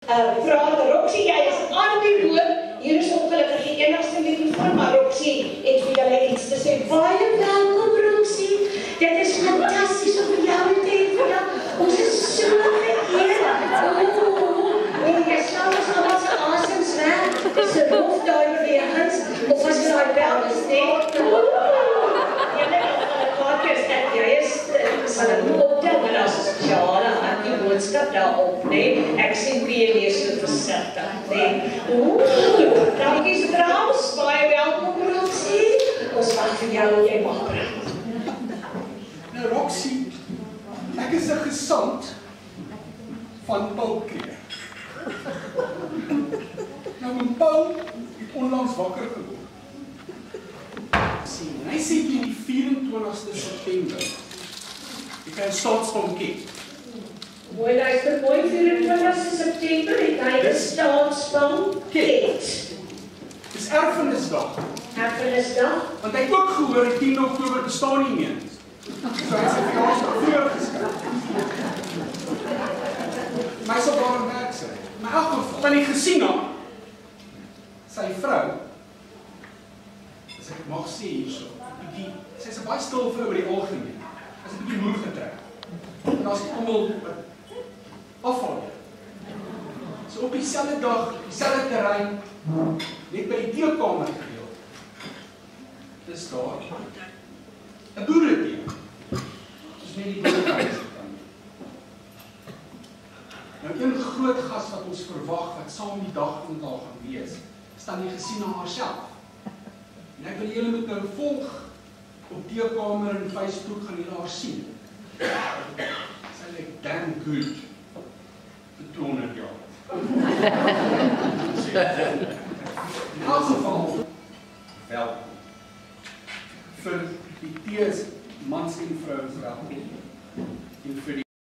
Vraag Roxie, jy is aan die loop. Hier is ongelukkig die enigste mikrofoon, maar Roxie het vir julle iets te sê. Baie welkom, Roxie. Dit is fantasties om vir jou te hê vandag. Ons is so geëerd. En jy sal ons allemaal se asems weg. Dis 'n hoofduiwegens, of as jy daai bel is, jy is sal ek optel, maar daar is 'n spesiale boodskap daarop, Ek sien wie lees so versigtig, dankie trouwens, baie welkom, Roxie. Ons wag vir jou en jy mag praat. Nou, Roxie, ek is 'n gesant van Paulkreer. Nou, Paul het onlangs wakker geword. En hy sê teen die 24ste September, ek kan staatsbom ken. Mooi luister, mooi 24ste September het hy die staatsbom ken. Dis erfenisdag. Erfenisdag? Want hy het ook gehoor, die 10 Oktober bestaan nie meer. So hy sy verjaarsdag vroeër geskryf. My sal daar aan werk sy. Maar in elk geval, van die gesien hom, sy vrou, as ek het mag sê hierso, sy is 'n baie stil vrou oor die algemeen. Sy is 'n bietjie moer getrek. En as ek almal afval. So op dieselfde dag, dieselfde terrein, net by die teekamer gedeel. Dis daar 'n boeretee. Soos net die boerehuis. Nou een groot gas wat ons verwag wat saam die dag met haar gaan wees, staan nie gesien na haarself. En ek wil julle moet nou volg op teekamer en Facebook gaan julle haar sien. Sy lyk damn good. vir 200 jaar. In elk geval, welkom. Vir die tees, mans en vrouens welkom. En vir